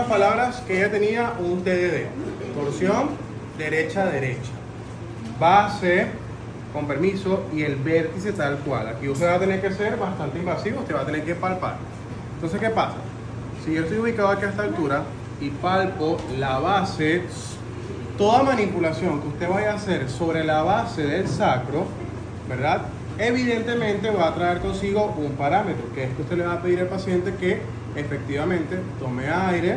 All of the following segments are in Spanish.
Palabras que ella tenía un TDD, torsión derecha-derecha, base, con permiso, y el vértice tal cual. Aquí usted va a tener que ser bastante invasivo, usted va a tener que palpar. Entonces, ¿qué pasa? Si yo estoy ubicado aquí a esta altura y palpo la base, toda manipulación que usted vaya a hacer sobre la base del sacro, ¿verdad? Evidentemente va a traer consigo un parámetro, que es que usted le va a pedir al paciente que efectivamente tome aire,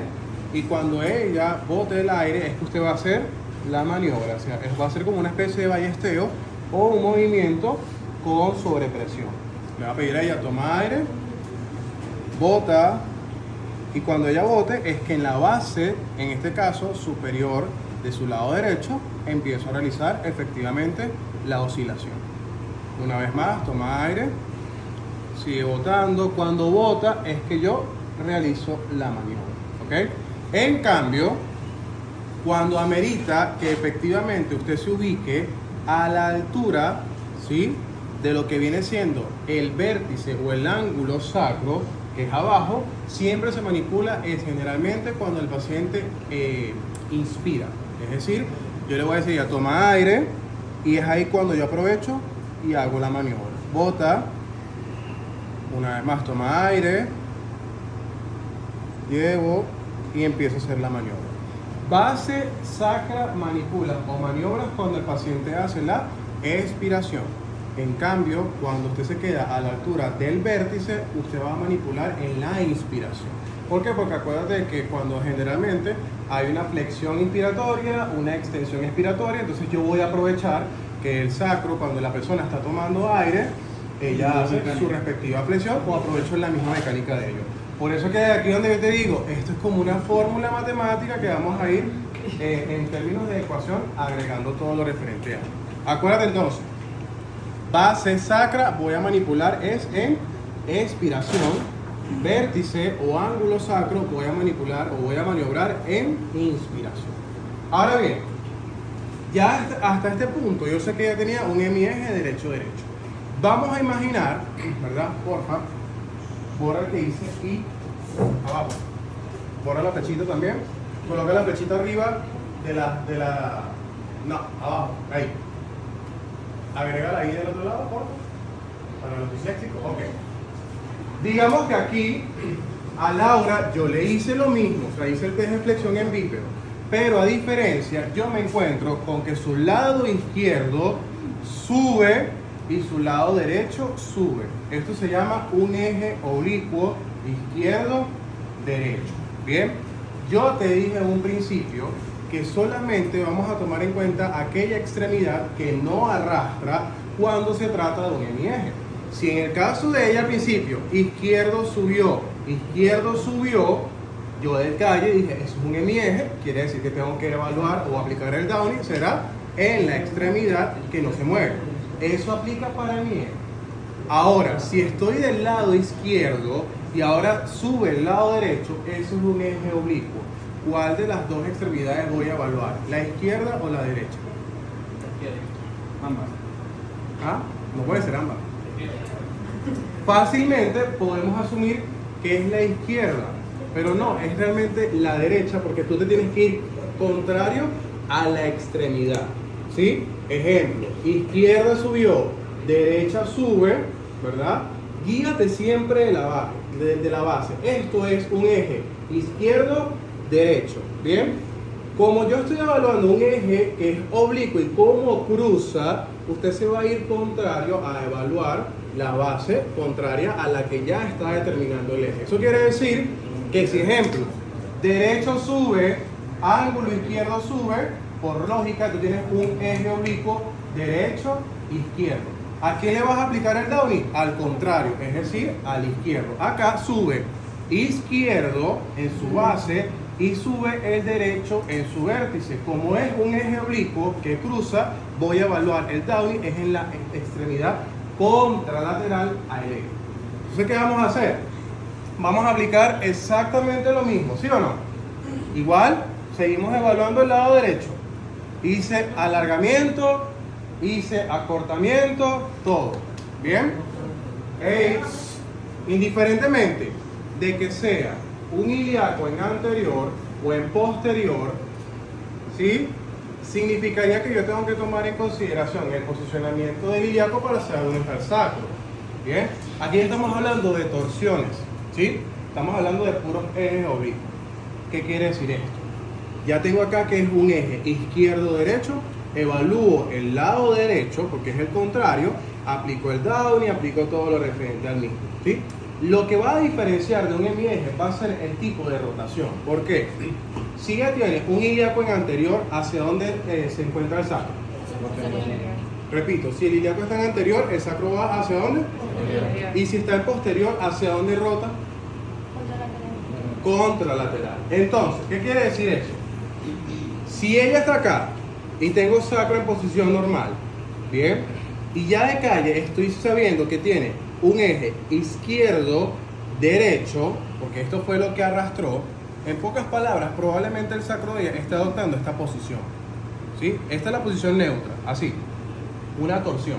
y cuando ella bote el aire es que usted va a hacer la maniobra. O sea, va a ser como una especie de ballesteo o un movimiento con sobrepresión. Le va a pedir a ella toma aire, bota, y cuando ella bote es que en la base, en este caso superior de su lado derecho, empiezo a realizar efectivamente la oscilación. Una vez más, toma aire, sigue botando. Cuando bota es que yo realizo la maniobra, ¿ok? En cambio, cuando amerita que efectivamente usted se ubique a la altura, ¿sí?, de lo que viene siendo el vértice o el ángulo sacro, que es abajo, siempre se manipula generalmente cuando el paciente inspira. Es decir, yo le voy a decir ya toma aire, y es ahí cuando yo aprovecho y hago la maniobra. Bota, una vez más toma aire, llevo y empiezo a hacer la maniobra. Base sacra manipula o maniobras cuando el paciente hace la expiración. En cambio, cuando usted se queda a la altura del vértice, usted va a manipular en la inspiración. ¿Por qué? Porque acuérdate que cuando generalmente hay una flexión inspiratoria, una extensión expiratoria, entonces yo voy a aprovechar que el sacro, cuando la persona está tomando aire, ella hace su respectiva flexión, o aprovecho la misma mecánica de ello. Por eso que aquí donde yo te digo, esto es como una fórmula matemática que vamos a ir en términos de ecuación agregando todo lo referente a. Acuérdate entonces, base sacra voy a manipular es en expiración, vértice o ángulo sacro voy a manipular o voy a maniobrar en inspiración. Ahora bien, ya hasta este punto yo sé que ya tenía un hemieje derecho-derecho. Vamos a imaginar, ¿verdad? Porfa, borra el que hice y abajo. Borra la flechita también. Coloca la flechita arriba no, abajo, ahí. Agrégala ahí del otro lado, porfa. Para los disléxicos, ok. Digamos que aquí a Laura yo le hice lo mismo, o sea, hice el test de flexión en bípedo, pero a diferencia yo me encuentro con que su lado izquierdo sube y su lado derecho sube. Esto se llama un eje oblicuo izquierdo-derecho. Bien, yo te dije en un principio que solamente vamos a tomar en cuenta aquella extremidad que no arrastra cuando se trata de un hemieje. Si en el caso de ella al principio izquierdo subió, yo del calle dije es un hemieje, quiere decir que tengo que evaluar o aplicar el Downing, será en la extremidad que no se mueve. Eso aplica para hemieje. Ahora, si estoy del lado izquierdo y ahora sube el lado derecho, eso es un eje oblicuo. ¿Cuál de las dos extremidades voy a evaluar? ¿La izquierda o la derecha? Ambas. ¿Ah? No puede ser ambas. Fácilmente podemos asumir que es la izquierda, pero no, es realmente la derecha, porque tú te tienes que ir contrario a la extremidad, ¿sí? Ejemplo, izquierda subió, derecha sube, ¿verdad? Guíate siempre de la base. Esto es un eje izquierdo-derecho, ¿bien? Como yo estoy evaluando un eje que es oblicuo y cómo cruza, usted se va a ir contrario a evaluar la base contraria a la que ya está determinando el eje. Eso quiere decir que si, ejemplo, derecho sube, ángulo izquierdo sube, por lógica tú tienes un eje oblicuo derecho-izquierdo. ¿A qué le vas a aplicar el Downing? Al contrario, es decir, al izquierdo. Acá sube izquierdo en su base y sube el derecho en su vértice. Como es un eje oblicuo que cruza, voy a evaluar el Downing es en la extremidad contralateral al eje. Entonces, ¿qué vamos a hacer? Vamos a aplicar exactamente lo mismo, ¿sí o no? Igual, seguimos evaluando el lado derecho. Hice alargamiento, hice acortamiento, todo. ¿Bien? Indiferentemente de que sea un ilíaco en anterior o en posterior, ¿sí? Significaría que yo tengo que tomar en consideración el posicionamiento del ilíaco para saber dónde está el sacro. Bien, aquí estamos hablando de torsiones, ¿sí? Estamos hablando de puros ejes oblicuos. ¿Qué quiere decir esto? Ya tengo acá que es un eje izquierdo-derecho, evalúo el lado derecho, porque es el contrario, aplico el Downey y aplico todo lo referente al mismo, ¿sí? Lo que va a diferenciar de un hemieje va a ser el tipo de rotación. ¿Por qué? Si ya tienes un ilíaco en anterior, ¿hacia dónde se encuentra el sacro? Repito, si el ilíaco está en anterior, el sacro va ¿hacia dónde? Y si está en posterior, ¿hacia dónde rota? Contralateral. Entonces, ¿qué quiere decir eso? Si ella está acá y tengo sacro en posición normal, bien, y ya de calle estoy sabiendo que tiene un eje izquierdo-derecho, porque esto fue lo que arrastró, en pocas palabras, probablemente el sacro de ella está adoptando esta posición, ¿sí? Esta es la posición neutra, así, una torsión.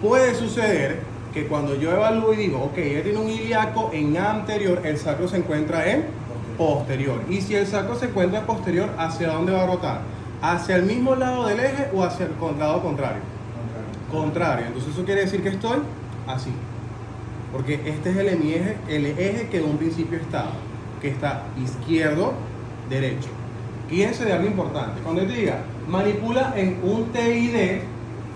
Puede suceder que cuando yo evalúo y digo, ok, ella tiene un ilíaco en anterior, el sacro se encuentra en posterior. Y si el sacro se encuentra en posterior, ¿hacia dónde va a rotar? ¿Hacia el mismo lado del eje o hacia el lado contrario? Contrario. Entonces eso quiere decir que estoy así. Porque este es el eje que en un principio estaba, que está izquierdo, derecho. Fíjense de algo importante. Cuando te diga, manipula en un TID,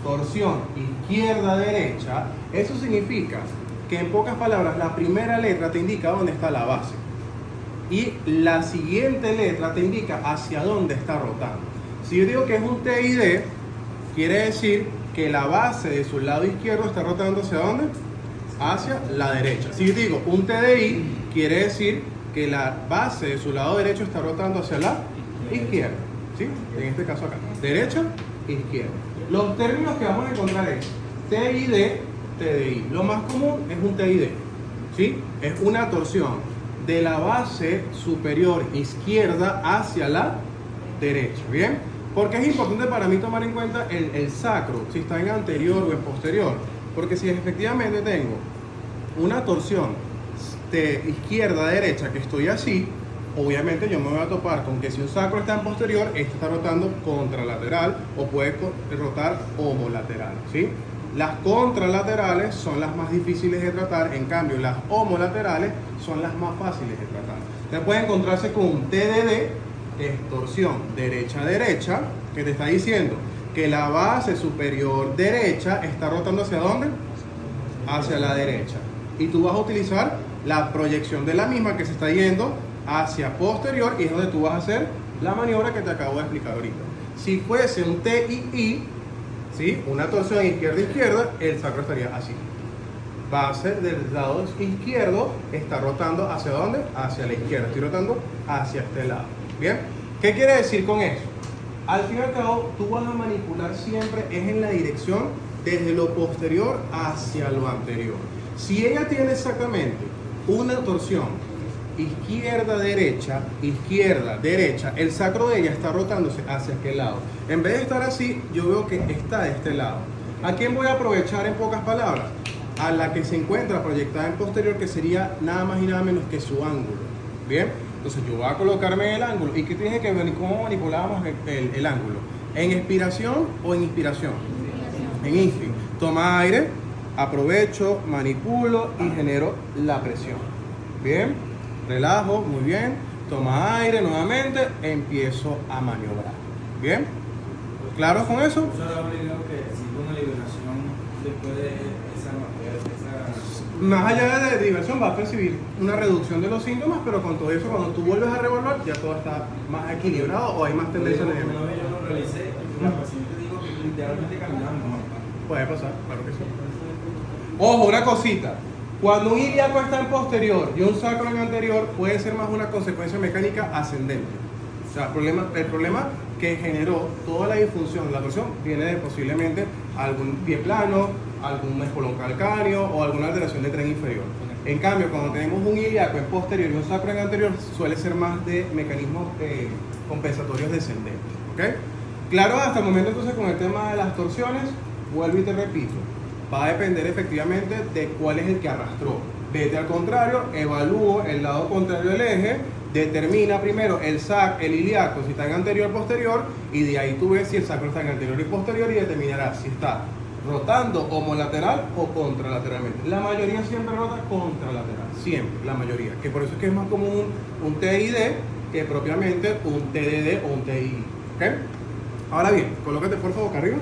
torsión izquierda-derecha, eso significa que en pocas palabras la primera letra te indica dónde está la base y la siguiente letra te indica hacia dónde está rotando. Si yo digo que es un TID, quiere decir que la base de su lado izquierdo está rotando ¿hacia dónde? Hacia la derecha. Si yo digo un TDI, quiere decir que la base de su lado derecho está rotando hacia la izquierda, ¿sí? En este caso acá, derecha, izquierda. Los términos que vamos a encontrar es TID, TDI. Lo más común es un TID, ¿sí? Es una torsión de la base superior izquierda hacia la derecha, ¿bien? Porque es importante para mí tomar en cuenta el sacro, si está en anterior o en posterior. Porque si efectivamente tengo una torsión de izquierda a derecha que estoy así, obviamente yo me voy a topar con que si un sacro está en posterior, este está rotando contralateral o puede rotar homolateral, ¿sí? Las contralaterales son las más difíciles de tratar, en cambio las homolaterales son las más fáciles de tratar. Usted puede encontrarse con un TDD, que es torsión derecha-derecha, que te está diciendo que la base superior derecha está rotando ¿hacia dónde? Hacia la derecha. Y tú vas a utilizar la proyección de la misma que se está yendo hacia posterior y es donde tú vas a hacer la maniobra que te acabo de explicar ahorita. Si fuese un TII, ¿sí? Una torsión izquierda-izquierda, el sacro estaría así. Base del lado izquierdo está rotando ¿hacia dónde? Hacia la izquierda. Estoy rotando hacia este lado. ¿Bien? ¿Qué quiere decir con eso? Al fin y al cabo, tú vas a manipular siempre es en la dirección desde lo posterior hacia lo anterior. Si ella tiene exactamente una torsión izquierda-derecha, izquierda-derecha, el sacro de ella está rotándose hacia aquel lado. En vez de estar así, yo veo que está de este lado. ¿A quién voy a aprovechar en pocas palabras? A la que se encuentra proyectada en posterior, que sería nada más y nada menos que su ángulo. ¿Bien? Entonces yo voy a colocarme en el ángulo. ¿Y qué tienes que ver? ¿Cómo manipulábamos el ángulo? ¿En expiración o en inspiración? En inspi. Toma aire, aprovecho, manipulo y genero la presión. ¿Bien? Relajo, muy bien. Toma aire nuevamente, empiezo a maniobrar. ¿Bien? ¿Claros con eso? Eso era obligado que existe una liberación después de esa. Más allá de diversión, va a percibir una reducción de los síntomas, pero con todo eso, cuando tú vuelves a revolver, ya todo está más equilibrado o hay más tendencia a Una vez yo lo realicé y la paciente dijo que literalmente caminaba mejor. Puede pasar, claro que sí. Ojo, una cosita. Cuando un ilíaco está en posterior y un sacro en anterior, puede ser más una consecuencia mecánica ascendente. O sea, el problema que generó toda la disfunción de la torsión viene de posiblemente algún pie plano, algún espolón calcáneo o alguna alteración del tren inferior. En cambio, cuando tenemos un ilíaco en posterior y un sacro en anterior, suele ser más de mecanismos compensatorios descendentes. ¿Ok? Claro, hasta el momento entonces con el tema de las torsiones, vuelvo y te repito, va a depender efectivamente de cuál es el que arrastró. Vete al contrario, evalúo el lado contrario del eje, determina primero el SAC, el ilíaco, si está en anterior o posterior, y de ahí tú ves si el sacro está en anterior y posterior y determinarás si está rotando homolateral o contralateralmente. La mayoría siempre rota contralateral, siempre, la mayoría, que por eso es que es más común un TID que propiamente un TDD o un TI. ¿Ok? Ahora bien, colócate por favor acá arriba.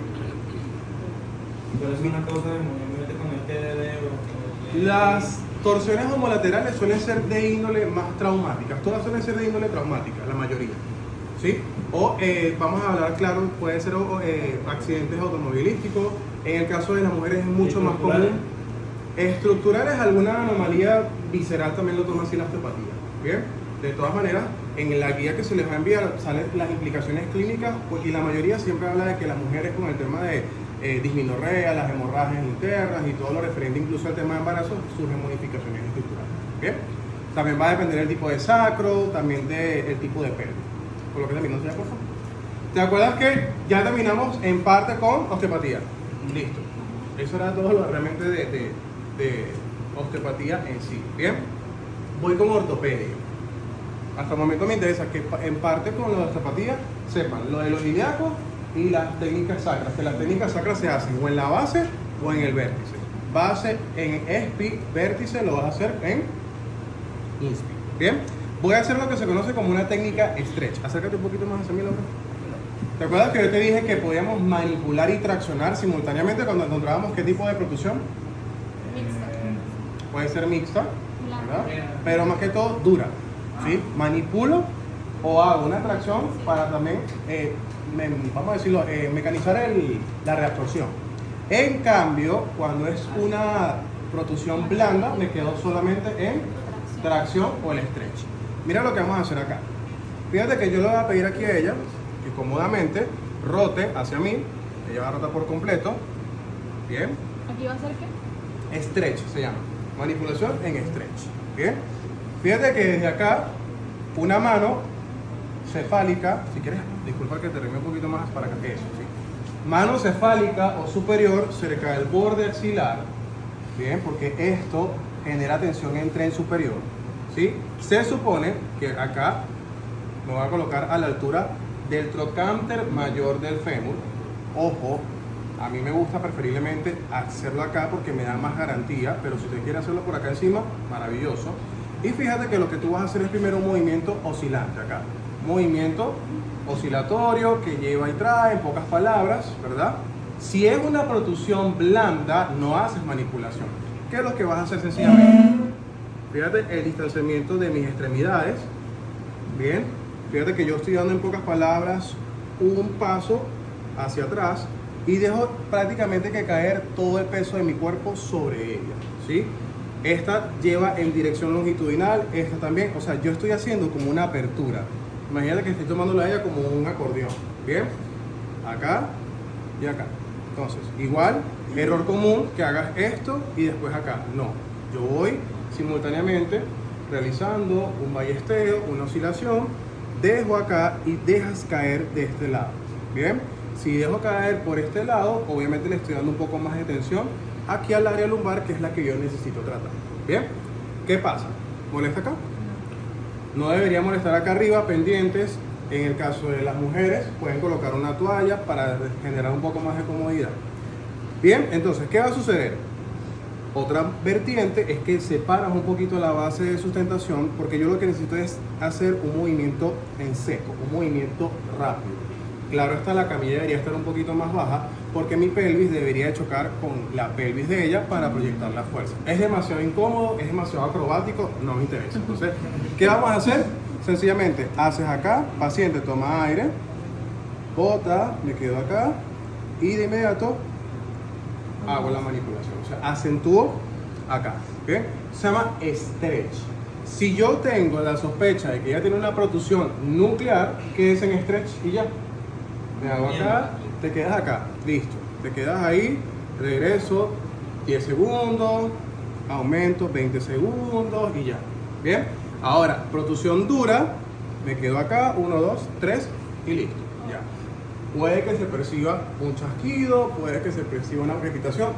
Pero es una causa de movimiento con el TDD o Las torsiones homolaterales suelen ser de índole más traumáticas, todas suelen ser de índole traumática, la mayoría. ¿Sí? O vamos a hablar claro, puede ser accidentes automovilísticos. En el caso de las mujeres es mucho más común. Estructurales, alguna anomalía visceral también lo toma así la osteopatía. ¿Bien? De todas maneras, en la guía que se les va a enviar salen las implicaciones clínicas, pues, y la mayoría siempre habla de que las mujeres con el tema de disminorrea, las hemorragias internas y todo lo referente incluso al tema de embarazo, surgen modificaciones estructurales. ¿Bien? También va a depender del tipo de sacro, también del tipo de pelvis. Por lo que terminamos ya, por favor. ¿Te acuerdas que ya terminamos en parte con osteopatía? Listo. Eso era todo lo realmente de osteopatía en sí. Bien. Voy con ortopedia. Hasta el momento me interesa que en parte con la osteopatía sepan lo de los ilíacos y las técnicas sacras. Que las técnicas sacras se hacen o en la base o en el vértice. Base en SPI, vértice lo vas a hacer en INSPI. Bien. Voy a hacer lo que se conoce como una técnica stretch. Acércate un poquito más hacia mí, Laura. ¿Te acuerdas que yo te dije que podíamos manipular y traccionar simultáneamente cuando encontrábamos qué tipo de protusión? Mixta. Puede ser mixta, ¿verdad? Pero más que todo dura. ¿Sí? Manipulo o hago una tracción para también, vamos a decirlo, mecanizar la reabsorción. En cambio, cuando es una protusión blanda, me quedo solamente en tracción o el stretch. Mira lo que vamos a hacer acá. Fíjate que yo le voy a pedir aquí a ella que cómodamente rote hacia mí. Ella va a rotar por completo. Bien. ¿Aquí va a ser qué? Stretch se llama. Manipulación en stretch. Bien. Fíjate que desde acá, una mano cefálica, si quieres, disculpa que te rime un poquito más para que eso, ¿sí? Mano cefálica o superior cerca del borde axilar. Bien, porque esto genera tensión en tren superior. ¿Sí? Se supone que acá me voy a colocar a la altura del trocánter mayor del fémur. Ojo, a mí me gusta preferiblemente hacerlo acá porque me da más garantía, pero si usted quiere hacerlo por acá encima, maravilloso. Y fíjate que lo que tú vas a hacer es primero un movimiento oscilante acá. Movimiento oscilatorio que lleva y trae, en pocas palabras, ¿verdad? Si es una protusión blanda, no haces manipulación. ¿Qué es lo que vas a hacer sencillamente? Fíjate el distanciamiento de mis extremidades. Bien. Fíjate que yo estoy dando en pocas palabras un paso hacia atrás y dejo prácticamente que caer todo el peso de mi cuerpo sobre ella. ¿Sí? Esta lleva en dirección longitudinal, esta también. O sea, yo estoy haciendo como una apertura. Imagínate que estoy tomándola a ella como un acordeón. Bien. Acá y acá. Entonces, igual, error común que hagas esto y después acá. No. Yo voy simultáneamente realizando un ballesteo, una oscilación, dejo acá y dejas caer de este lado. Bien, si dejo caer por este lado, obviamente le estoy dando un poco más de tensión aquí al área lumbar, que es la que yo necesito tratar. Bien, ¿qué pasa? ¿Molesta acá? No debería molestar acá arriba, pendientes. En el caso de las mujeres, pueden colocar una toalla para generar un poco más de comodidad. Bien, entonces, ¿qué va a suceder? Otra vertiente es que separas un poquito la base de sustentación, porque yo lo que necesito es hacer un movimiento en seco, un movimiento rápido. Claro está, la camilla debería estar un poquito más baja, porque mi pelvis debería chocar con la pelvis de ella para proyectar la fuerza. Es demasiado incómodo, es demasiado acrobático, no me interesa. Entonces, ¿qué vamos a hacer? Sencillamente, haces acá, paciente toma aire, bota, me quedo acá, y de inmediato hago la manipulación, o sea, acentúo acá, ¿bien? Se llama stretch. Si yo tengo la sospecha de que ella tiene una protusión nuclear, ¿qué es en stretch? Y ya, me hago acá, te quedas acá, listo, te quedas ahí, regreso, 10 segundos, aumento, 20 segundos y ya, ¿bien? Ahora, protusión dura, me quedo acá, 1, 2, 3 y listo, ya. Puede que se perciba un chasquido, puede que se perciba una crepitación.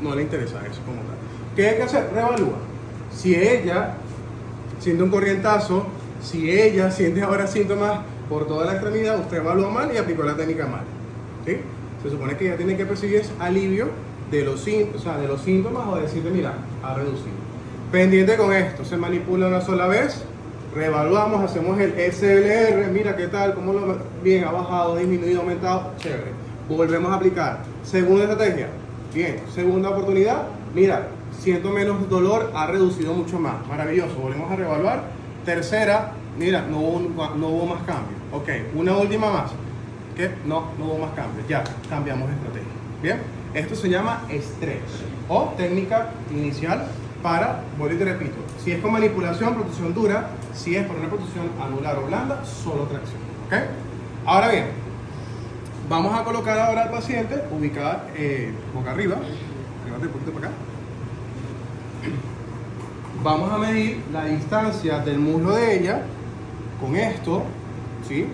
No le interesa eso como tal. ¿Qué hay que hacer? Reevalúa. Si ella siente un corrientazo, si ella siente ahora síntomas por toda la extremidad, usted evaluó mal y aplicó la técnica mal. ¿Sí? Se supone que ella tiene que percibir alivio de los síntomas o decirte, mira, ha reducido. Pendiente con esto, se manipula una sola vez, reevaluamos, hacemos el SLR, mira qué tal, cómo lo bien, ha bajado, disminuido, aumentado, chévere. Volvemos a aplicar. Segunda estrategia, bien, segunda oportunidad, mira, siento menos dolor, ha reducido mucho más, maravilloso, volvemos a reevaluar. Tercera, mira, no hubo más cambios. Ok, una última más. ¿Qué? No hubo más cambios, ya, cambiamos de estrategia. Bien, esto se llama stretch o técnica inicial para, vuelvo y te repito, si es con manipulación, protección dura, si es por una protección anular o blanda, solo tracción. ¿Ok? Ahora bien, vamos a colocar ahora al paciente ubicada boca arriba. Llévate un poquito para acá. Vamos a medir la distancia del muslo de ella con esto, ¿sí?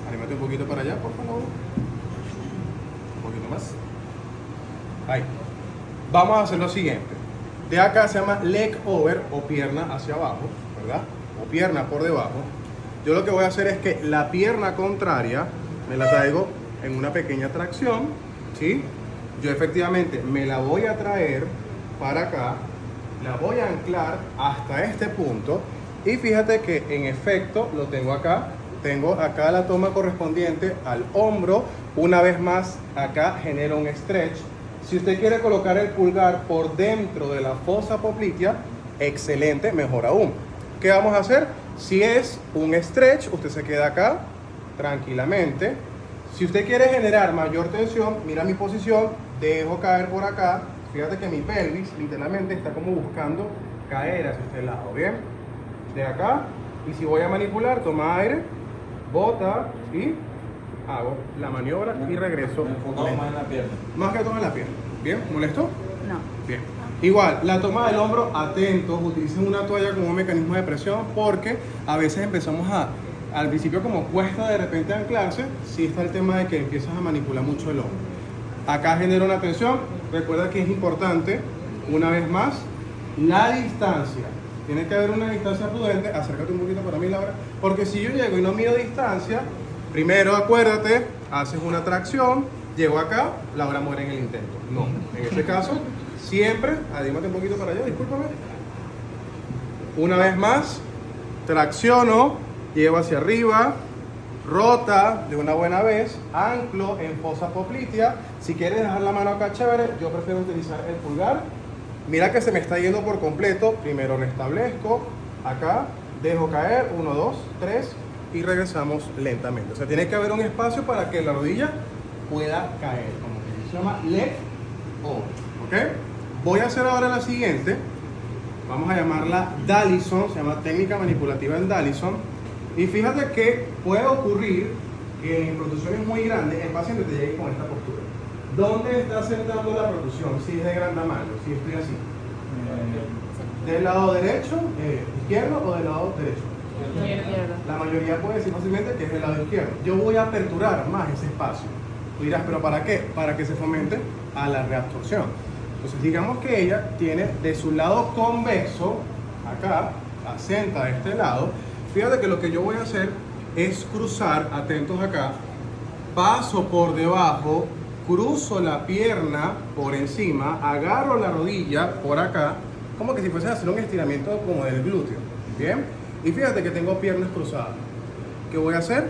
Anímate un poquito para allá, por favor. Un poquito más. Ahí. Vamos a hacer lo siguiente. De acá se llama leg over o pierna hacia abajo, ¿verdad? O pierna por debajo. Yo lo que voy a hacer es que la pierna contraria me la traigo en una pequeña tracción, ¿sí? Yo efectivamente me la voy a traer para acá, la voy a anclar hasta este punto y fíjate que en efecto lo tengo acá. Tengo acá la toma correspondiente al hombro. Una vez más, acá genero un stretch. Si usted quiere colocar el pulgar por dentro de la fosa poplitea, excelente, mejor aún. ¿Qué vamos a hacer? Si es un stretch, usted se queda acá tranquilamente. Si usted quiere generar mayor tensión, mira mi posición, dejo caer por acá. Fíjate que mi pelvis literalmente está como buscando caer hacia este lado, ¿bien? De acá, y si voy a manipular, toma aire, bota y hago la maniobra y regreso. Enfocado más en la pierna. Más que todo en la pierna. ¿Bien? ¿Molesto? No. Bien. Igual, la toma del hombro, atentos, utilicen una toalla como un mecanismo de presión porque a veces empezamos al principio como cuesta de repente anclarse, si está el tema de que empiezas a manipular mucho el hombro. Acá genera una tensión, recuerda que es importante, una vez más, la distancia. Tiene que haber una distancia prudente, acércate un poquito para mí, Laura, porque si yo llego y no mido distancia, primero acuérdate, haces una tracción, llego acá, Laura muere en el intento. No, en este caso, siempre, adímate un poquito para allá, discúlpame. Una vez más, tracciono, llevo hacia arriba, rota de una buena vez, anclo en fosa poplitea. Si quieres dejar la mano acá, chévere, yo prefiero utilizar el pulgar. Mira que se me está yendo por completo. Primero restablezco, acá, dejo caer, 1, 2, 3 y regresamos lentamente. O sea, tiene que haber un espacio para que la rodilla pueda caer, como que se llama leg over, ¿ok? Voy a hacer ahora la siguiente. Vamos a llamarla Dallison, se llama técnica manipulativa en Dallison. Y fíjate que puede ocurrir que en protrusiones muy grandes el paciente te llegue con esta postura. ¿Dónde está sentando la protrusión? Si es de gran tamaño, si estoy así. ¿Del lado derecho, izquierdo o del lado derecho? Izquierda. La mayoría puede decir fácilmente que es del lado izquierdo. Yo voy a aperturar más ese espacio. Tú dirás, ¿pero para qué? Para que se fomente a la reabsorción. Entonces, digamos que ella tiene de su lado convexo, acá, asenta a este lado. Fíjate que lo que yo voy a hacer es cruzar, atentos acá, paso por debajo, cruzo la pierna por encima, agarro la rodilla por acá, como que si fuese a hacer un estiramiento como del glúteo, ¿bien? Y fíjate que tengo piernas cruzadas. ¿Qué voy a hacer?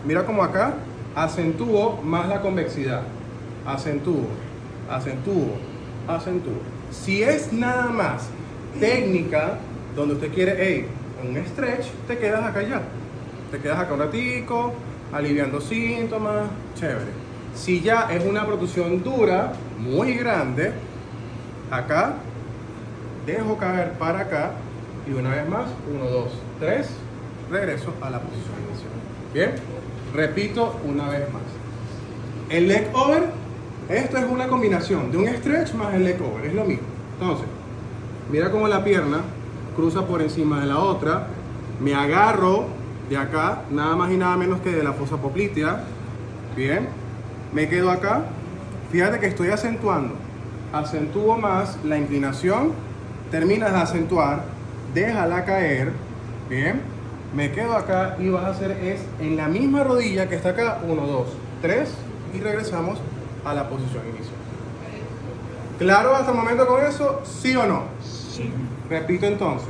Mira como acá, acentúo más la convexidad, acentúo, acentúo, acentúo. Si es nada más técnica, donde usted quiere, un stretch, te quedas acá ya. Te quedas acá un ratico, aliviando síntomas, chévere. Si ya es una protrusión dura, muy grande, acá, dejo caer para acá y una vez más, 1, 2, 3, regreso a la posición inicial. Bien, repito una vez más. El leg over, esto es una combinación de un stretch más el leg over, es lo mismo. Entonces, mira cómo la pierna cruza por encima de la otra, me agarro de acá, nada más y nada menos que de la fosa poplitea, bien, me quedo acá, fíjate que estoy acentuando, acentúo más la inclinación terminas de acentuar, déjala caer, bien, me quedo acá y vas a hacer es en la misma rodilla que está acá, 1, 2, 3 y regresamos a la posición inicial. ¿Claro hasta el momento con eso? ¿Sí o no? Sí. Repito entonces,